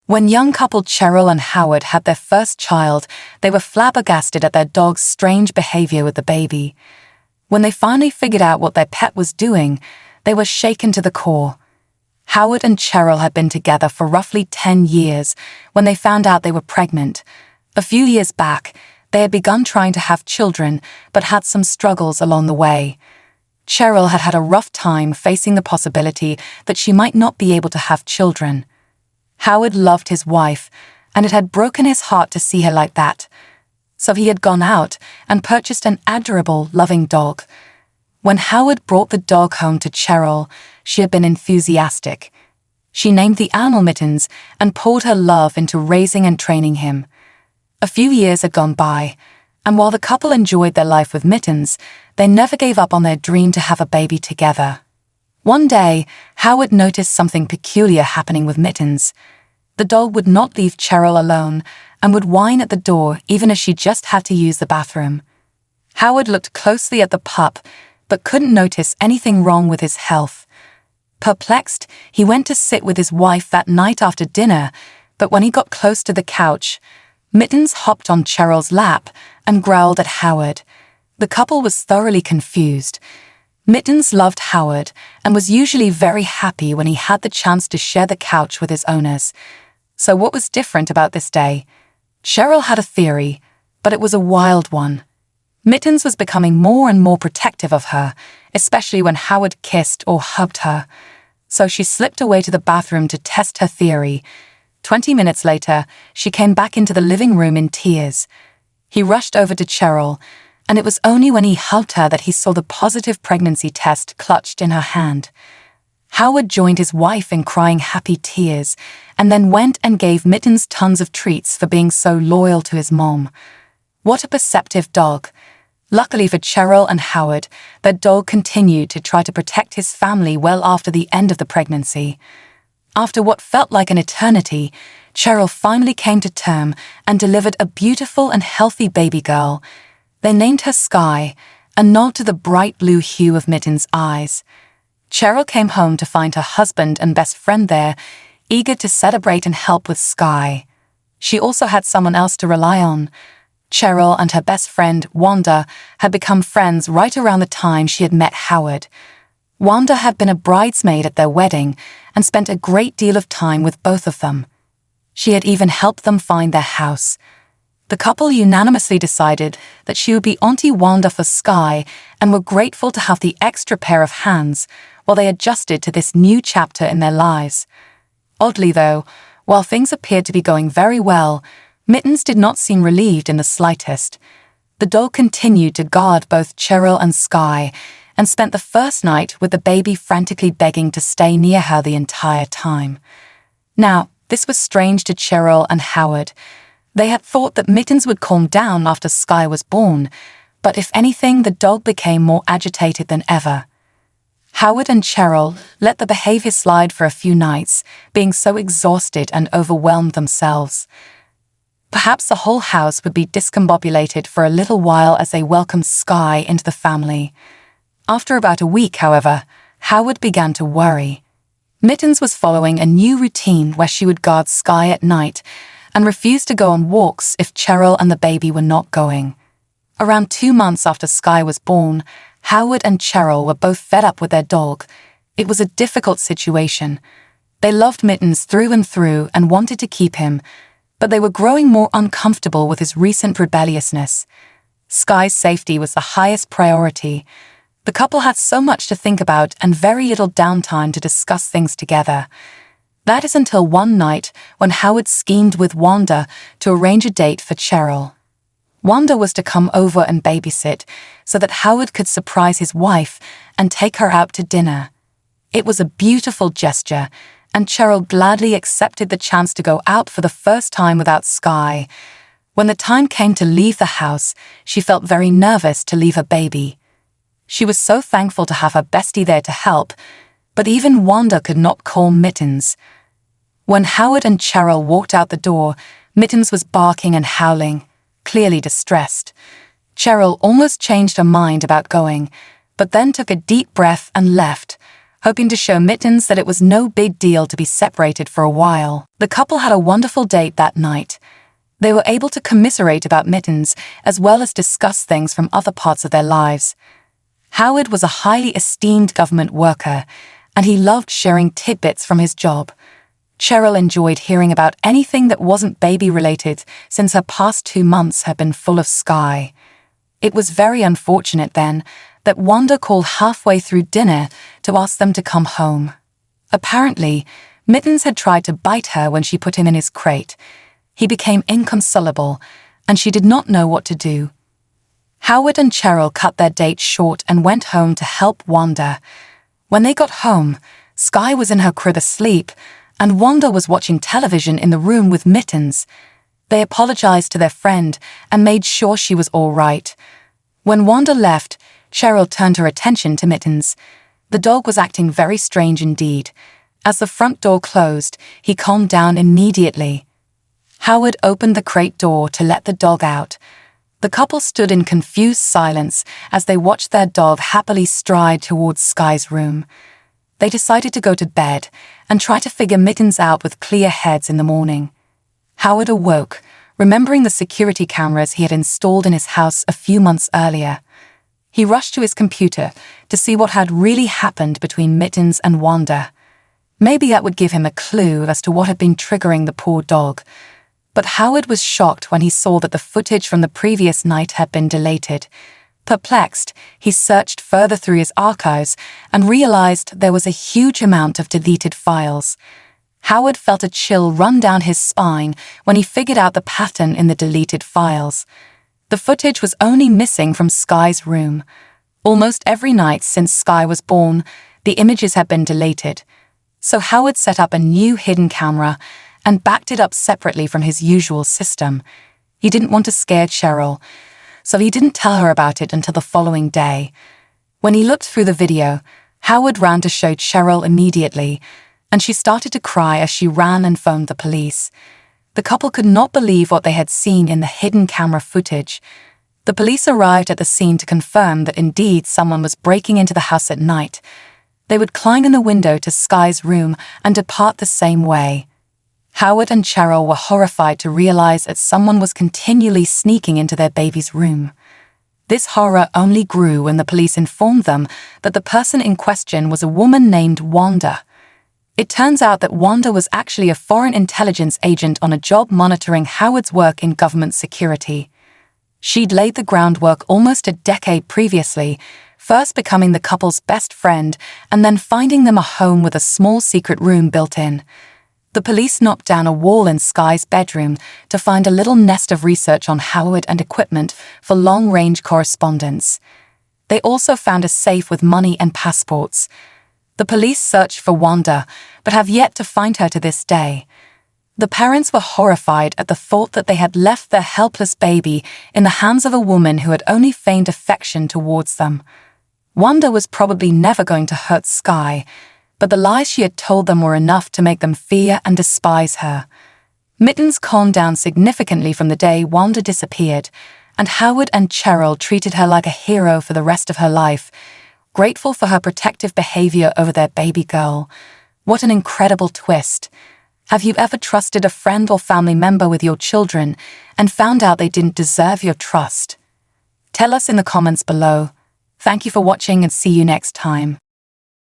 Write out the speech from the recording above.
When young couple Cheryl and Howard had their first child, they were flabbergasted at their dog's strange behavior with the baby. When they finally figured out what their pet was doing, they were shaken to the core. Howard and Cheryl had been together for roughly 10 years when they found out they were pregnant. A few years back, they had begun trying to have children, but had some struggles along the way. Cheryl had had a rough time facing the possibility that she might not be able to have children. Howard loved his wife, and it had broken his heart to see her like that. So he had gone out and purchased an adorable, loving dog. When Howard brought the dog home to Cheryl, she had been enthusiastic. She named the animal Mittens and poured her love into raising and training him. A few years had gone by, and while the couple enjoyed their life with Mittens, they never gave up on their dream to have a baby together. One day, Howard noticed something peculiar happening with Mittens. The dog would not leave Cheryl alone and would whine at the door even if she just had to use the bathroom. Howard looked closely at the pup, but couldn't notice anything wrong with his health. Perplexed, he went to sit with his wife that night after dinner, but when he got close to the couch, Mittens hopped on Cheryl's lap and growled at Howard. The couple was thoroughly confused. Mittens loved Howard and was usually very happy when he had the chance to share the couch with his owners. So what was different about this day? Cheryl had a theory, but it was a wild one. Mittens was becoming more and more protective of her, especially when Howard kissed or hugged her. So she slipped away to the bathroom to test her theory. 20 minutes later, she came back into the living room in tears. He rushed over to Cheryl, and it was only when he hugged her that he saw the positive pregnancy test clutched in her hand. Howard joined his wife in crying happy tears, and then went and gave Mittens tons of treats for being so loyal to his mom. What a perceptive dog. Luckily for Cheryl and Howard, their dog continued to try to protect his family well after the end of the pregnancy. After what felt like an eternity, Cheryl finally came to term and delivered a beautiful and healthy baby girl. They named her Sky, a nod to the bright blue hue of Mittens' eyes. Cheryl came home to find her husband and best friend there, eager to celebrate and help with Sky. She also had someone else to rely on. Cheryl and her best friend, Wanda, had become friends right around the time she had met Howard. Wanda had been a bridesmaid at their wedding and spent a great deal of time with both of them. She had even helped them find their house. The couple unanimously decided that she would be Auntie Wanda for Sky and were grateful to have the extra pair of hands while they adjusted to this new chapter in their lives. Oddly though, while things appeared to be going very well, Mittens did not seem relieved in the slightest. The dog continued to guard both Cheryl and Sky and spent the first night with the baby frantically begging to stay near her the entire time. Now, this was strange to Cheryl and Howard. They had thought that Mittens would calm down after Sky was born, but if anything, the dog became more agitated than ever. Howard and Cheryl let the behavior slide for a few nights, being so exhausted and overwhelmed themselves. Perhaps the whole house would be discombobulated for a little while as they welcomed Sky into the family. After about a week, however, Howard began to worry. Mittens was following a new routine where she would guard Sky at night and refused to go on walks if Cheryl and the baby were not going. Around 2 months after Sky was born, Howard and Cheryl were both fed up with their dog. It was a difficult situation. They loved Mittens through and through and wanted to keep him, but they were growing more uncomfortable with his recent rebelliousness. Sky's safety was the highest priority. The couple had so much to think about and very little downtime to discuss things together. That is until one night when Howard schemed with Wanda to arrange a date for Cheryl. Wanda was to come over and babysit so that Howard could surprise his wife and take her out to dinner. It was a beautiful gesture, and Cheryl gladly accepted the chance to go out for the first time without Sky. When the time came to leave the house, she felt very nervous to leave her baby. She was so thankful to have her bestie there to help, but even Wanda could not calm Mittens. When Howard and Cheryl walked out the door, Mittens was barking and howling, clearly distressed. Cheryl almost changed her mind about going, but then took a deep breath and left, hoping to show Mittens that it was no big deal to be separated for a while. The couple had a wonderful date that night. They were able to commiserate about Mittens as well as discuss things from other parts of their lives. Howard was a highly esteemed government worker, and he loved sharing tidbits from his job. Cheryl enjoyed hearing about anything that wasn't baby-related since her past 2 months had been full of Sky. It was very unfortunate then that Wanda called halfway through dinner to ask them to come home. Apparently, Mittens had tried to bite her when she put him in his crate. He became inconsolable, and she did not know what to do. Howard and Cheryl cut their date short and went home to help Wanda. When they got home, Sky was in her crib asleep, and Wanda was watching television in the room with Mittens. They apologized to their friend and made sure she was all right. When Wanda left, Cheryl turned her attention to Mittens. The dog was acting very strange indeed. As the front door closed, he calmed down immediately. Howard opened the crate door to let the dog out. The couple stood in confused silence as they watched their dog happily stride towards Sky's room. They decided to go to bed and try to figure Mittens out with clear heads in the morning. Howard awoke, remembering the security cameras he had installed in his house a few months earlier. He rushed to his computer to see what had really happened between Mittens and Wanda. Maybe that would give him a clue as to what had been triggering the poor dog. But Howard was shocked when he saw that the footage from the previous night had been deleted. Perplexed, he searched further through his archives and realized there was a huge amount of deleted files. Howard felt a chill run down his spine when he figured out the pattern in the deleted files. The footage was only missing from Sky's room. Almost every night since Sky was born, the images had been deleted. So Howard set up a new hidden camera and backed it up separately from his usual system. He didn't want to scare Cheryl, so he didn't tell her about it until the following day. When he looked through the video, Howard ran to show Cheryl immediately, and she started to cry as she ran and phoned the police. The couple could not believe what they had seen in the hidden camera footage. The police arrived at the scene to confirm that indeed someone was breaking into the house at night. They would climb in the window to Sky's room and depart the same way. Howard and Cheryl were horrified to realize that someone was continually sneaking into their baby's room. This horror only grew when the police informed them that the person in question was a woman named Wanda. It turns out that Wanda was actually a foreign intelligence agent on a job monitoring Howard's work in government security. She'd laid the groundwork almost a decade previously, first becoming the couple's best friend and then finding them a home with a small secret room built in. The police knocked down a wall in Sky's bedroom to find a little nest of research on Howard and equipment for long-range correspondence. They also found a safe with money and passports. The police searched for Wanda, but have yet to find her to this day. The parents were horrified at the thought that they had left their helpless baby in the hands of a woman who had only feigned affection towards them. Wanda was probably never going to hurt Sky, but the lies she had told them were enough to make them fear and despise her. Mittens calmed down significantly from the day Wanda disappeared, and Howard and Cheryl treated her like a hero for the rest of her life, grateful for her protective behavior over their baby girl. What an incredible twist. Have you ever trusted a friend or family member with your children and found out they didn't deserve your trust? Tell us in the comments below. Thank you for watching and see you next time.